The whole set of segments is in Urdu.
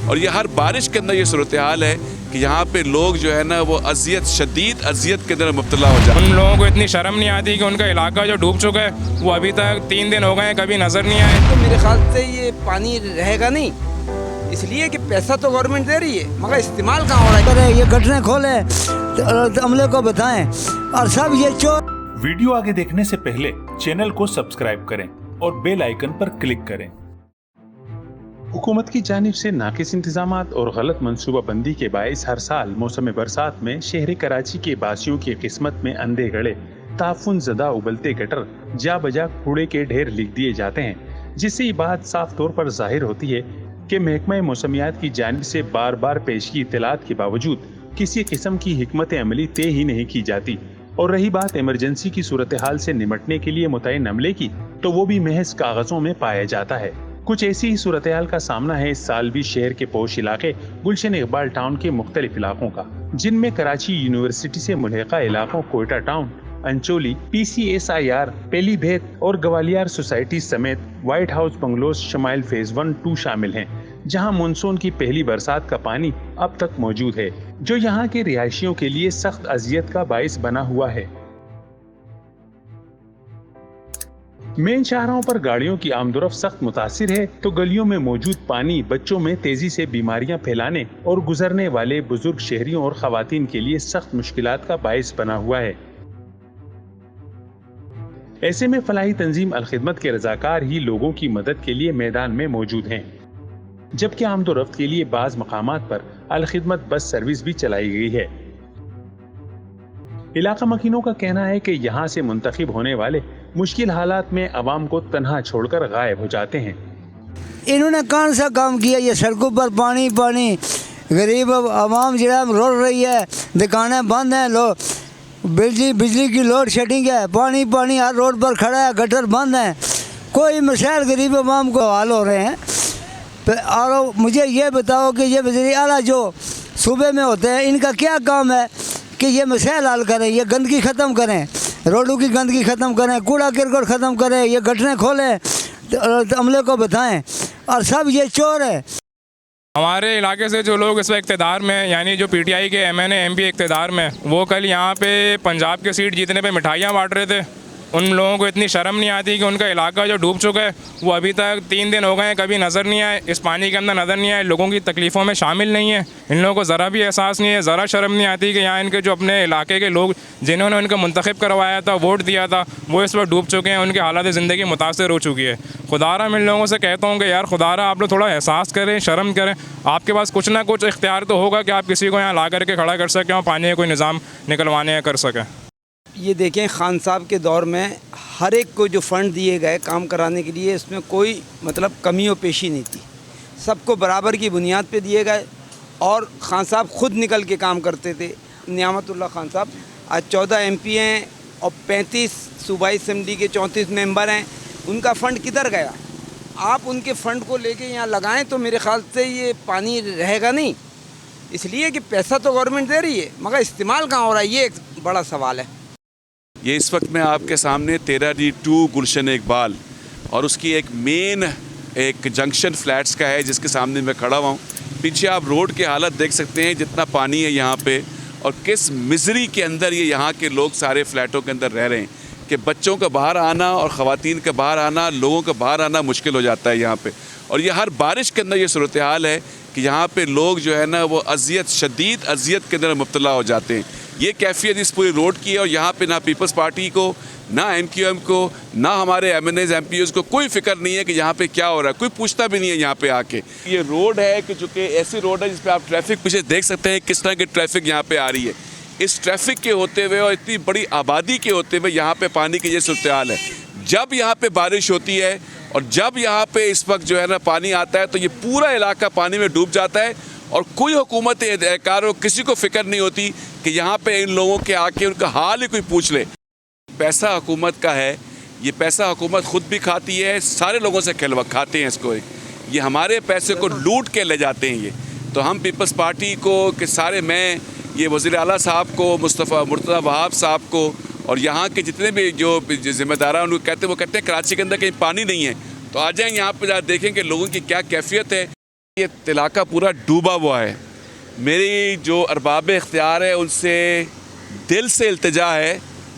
اور یہ ہر بارش کے اندر یہ صورتحال ہے کہ یہاں پہ لوگ جو ہے نا وہ شدید اذیت کے اندر مبتلا ہو جاتے ہیں۔ ان لوگوں کو اتنی شرم نہیں آتی کہ ان کا علاقہ جو ڈوب چکا ہے وہ ابھی تک 3 دن ہو گئے ہیں کبھی نظر نہیں آئے۔ تو میرے خیال سے یہ پانی رہے گا نہیں، اس لیے کہ پیسہ تو گورنمنٹ دے رہی ہے مگر استعمال کہاں ہو رہا ہے۔ یہ گٹریں کھولیں، عملے کو بتائیں اور سب یہ چور۔ ویڈیو آگے دیکھنے سے پہلے چینل کو سبسکرائب کریں اور بیل آئیکن پر کلک کریں۔ حکومت کی جانب سے ناقص انتظامات اور غلط منصوبہ بندی کے باعث ہر سال موسم برسات میں شہر کراچی کے باسیوں کی قسمت میں اندھے گڑھے تعفن زدہ ابلتے گٹر جا بجا کوڑے کے ڈھیر لکھ دیے جاتے ہیں، جس سے یہ بات صاف طور پر ظاہر ہوتی ہے کہ محکمہ موسمیات کی جانب سے بار بار پیش کی اطلاعات کے باوجود کسی قسم کی حکمت عملی طے ہی نہیں کی جاتی۔ اور رہی بات ایمرجنسی کی صورتحال سے نمٹنے کے لیے متعین عملے کی، تو وہ بھی محض کاغذوں میں پایا جاتا ہے۔ کچھ ایسی ہی صورتحال کا سامنا ہے اس سال بھی شہر کے پوش علاقے گلشن اقبال ٹاؤن کے مختلف علاقوں کا، جن میں کراچی یونیورسٹی سے ملحقہ علاقوں کوئٹہ ٹاؤن، انچولی، PCSIR، پیلی بھیت اور گوالیار سوسائٹی سمیت وائٹ ہاؤس بنگلوز شمائل فیز 1-2 شامل ہیں، جہاں مونسون کی پہلی برسات کا پانی اب تک موجود ہے، جو یہاں کے رہائشیوں کے لیے سخت اذیت کا باعث بنا ہوا ہے۔ مین شاہراہوں پر گاڑیوں کی آمد و رفت سخت متاثر ہے، تو گلیوں میں موجود پانی بچوں میں تیزی سے بیماریاں پھیلانے اور گزرنے والے بزرگ شہریوں اور خواتین کے لیے سخت مشکلات کا باعث بنا ہوا ہے۔ ایسے میں فلاحی تنظیم الخدمت کے رضاکار ہی لوگوں کی مدد کے لیے میدان میں موجود ہیں، جبکہ آمد و رفت کے لیے بعض مقامات پر الخدمت بس سروس بھی چلائی گئی ہے۔ علاقہ مکینوں کا کہنا ہے کہ یہاں سے منتخب ہونے والے مشکل حالات میں عوام کو تنہا چھوڑ کر غائب ہو جاتے ہیں۔ انہوں نے کون سا کام کیا؟ یہ سڑکوں پر پانی پانی، غریب عوام جو ہے رو رہی ہے، دکانیں بند ہیں، بجلی کی لوڈ شیڈنگ ہے، پانی پانی ہر روڈ پر کھڑا ہے، گٹر بند ہیں، کوئی مسائل غریب عوام کو حل ہو رہے ہیں۔ اور مجھے یہ بتاؤ کہ یہ وزیر اعلیٰ جو صوبے میں ہوتے ہیں ان کا کیا کام ہے کہ یہ مسائل حل کریں، یہ گندگی ختم کریں، روڈوں کی گندگی ختم کریں، کوڑا کرکٹ ختم کریں، یہ گٹریں کھولیں، عملے کو بتائیں اور سب یہ چور ہے۔ ہمارے علاقے سے جو لوگ اس وقت اقتدار میں، یعنی جو PTI کے MNA MP اقتدار میں، وہ کل یہاں پہ پنجاب کے سیٹ جیتنے پہ مٹھائیاں بانٹ رہے تھے۔ ان لوگوں کو اتنی شرم نہیں آتی کہ ان کا علاقہ جو ڈوب چکا ہے وہ ابھی تک 3 دن ہو گئے ہیں کبھی نظر نہیں آئے، اس پانی کے اندر نظر نہیں آئے، لوگوں کی تکلیفوں میں شامل نہیں ہیں۔ ان لوگوں کو ذرا بھی احساس نہیں ہے، ذرا شرم نہیں آتی کہ یہاں ان کے جو اپنے علاقے کے لوگ جنہوں نے ان کو منتخب کروایا تھا، ووٹ دیا تھا، وہ اس وقت ڈوب چکے ہیں، ان کے حالات زندگی متاثر ہو چکی ہے۔ خدا میں ان لوگوں سے کہتا ہوں کہ یار خدا آپ لوگ تھوڑا احساس کریں، شرم کریں، آپ کے پاس کچھ نہ کچھ اختیار تو ہوگا کہ آپ کسی کو یہاں لا کر کے کھڑا کر سکیں اور پانی کا کوئی نظام نکلوانے یا کر سکیں۔ یہ دیکھیں خان صاحب کے دور میں ہر ایک کو جو فنڈ دیے گئے کام کرانے کے لیے، اس میں کوئی کمی و پیشی نہیں تھی، سب کو برابر کی بنیاد پہ دیے گئے اور خان صاحب خود نکل کے کام کرتے تھے۔ نعمت اللہ خان صاحب آج 14 MP ہیں اور 35 صوبائی اسمبلی کے 34 ممبر ہیں، ان کا فنڈ کدھر گیا؟ آپ ان کے فنڈ کو لے کے یہاں لگائیں تو میرے خیال سے یہ پانی رہے گا نہیں، اس لیے کہ پیسہ تو گورنمنٹ دے رہی ہے مگر استعمال کہاں ہو رہا ہے، یہ ایک بڑا سوال ہے۔ یہ اس وقت میں آپ کے سامنے 13D2 گلشن اقبال اور اس کی ایک مین جنکشن فلیٹس کا ہے جس کے سامنے میں کھڑا ہوا ہوں۔ پیچھے آپ روڈ کی حالت دیکھ سکتے ہیں، جتنا پانی ہے یہاں پہ اور کس مزری کے اندر یہ یہاں کے لوگ سارے فلیٹوں کے اندر رہ رہے ہیں کہ بچوں کا باہر آنا اور خواتین کا باہر آنا، لوگوں کا باہر آنا مشکل ہو جاتا ہے یہاں پہ۔ اور یہ ہر بارش کے اندر یہ صورتحال ہے کہ یہاں پہ لوگ جو ہے نا وہ شدید اذیت کے اندر مبتلا ہو جاتے ہیں۔ یہ کیفیت اس پوری روڈ کی ہے اور یہاں پہ نہ پیپلز پارٹی کو، نہ MQM کو، نہ ہمارے MNAs MPOs کو کوئی فکر نہیں ہے کہ یہاں پہ کیا ہو رہا ہے، کوئی پوچھتا بھی نہیں ہے یہاں پہ آ کے۔ یہ روڈ ہے کہ جو کہ ایسی روڈ ہے جس پہ آپ ٹریفک پیچھے دیکھ سکتے ہیں کس طرح کی ٹریفک یہاں پہ آ رہی ہے۔ اس ٹریفک کے ہوتے ہوئے اور اتنی بڑی آبادی کے ہوتے ہوئے یہاں پہ پانی کی یہ صورتحال ہے۔ جب یہاں پہ بارش ہوتی ہے اور جب یہاں پہ اس وقت جو ہے نا پانی آتا ہے تو یہ پورا علاقہ پانی میں ڈوب جاتا ہے اور کوئی حکومت اہلکار اور کسی کو فکر نہیں ہوتی کہ یہاں پہ ان لوگوں کے آ کے ان کا حال ہی کوئی پوچھ لے۔ پیسہ حکومت کا ہے، یہ پیسہ حکومت خود بھی کھاتی ہے، سارے لوگوں سے کھاتے ہیں اس کو، یہ ہمارے پیسے کو لوٹ کے لے جاتے ہیں۔ یہ تو ہم پیپلز پارٹی کو کہ سارے میں یہ وزیر اعلیٰ صاحب کو، مرتضیٰ وہاب صاحب کو اور یہاں کے جتنے بھی جو ذمہ داران ان کو کہتے ہیں، وہ کہتے ہیں کراچی کے اندر کہیں پانی نہیں ہے تو آ جائیں یہاں پہ دیکھیں کہ لوگوں کی کیا کیفیت ہے۔ یہ علاقہ پورا ڈوبا ہوا ہے. میری جو ارباب اختیار ہے ان سے دل سے التجا ہے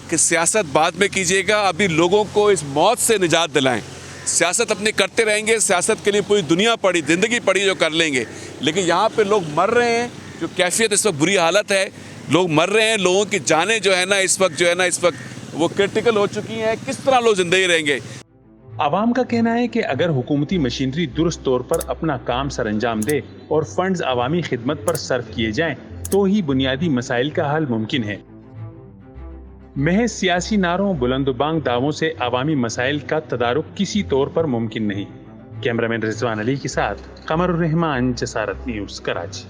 کہ سیاست بعد میں کیجیے گا, ابھی لوگوں کو اس موت سے نجات دلائیں. سیاست اپنی کرتے رہیں گے, سیاست کے لیے پوری دنیا پڑی, زندگی پڑی جو کر لیں گے, لیکن یہاں پہ لوگ مر رہے ہیں. جو کیفیت اس وقت بری حالت ہے, لوگ مر رہے ہیں, لوگوں کی جانیں جو ہے نا اس وقت وہ کرٹیکل ہو چکی ہیں. کس طرح لوگ زندگی رہیں گے؟ عوام کا کہنا ہے کہ اگر حکومتی مشینری درست طور پر اپنا کام سر انجام دے اور فنڈز عوامی خدمت پر صرف کیے جائیں تو ہی بنیادی مسائل کا حل ممکن ہے. محض سیاسی نعروں, بلند و بانگ دعووں سے عوامی مسائل کا تدارک کسی طور پر ممکن نہیں. کیمرہ مین رضوان علی کے ساتھ قمر الرحمان, جسارت نیوز, کراچی.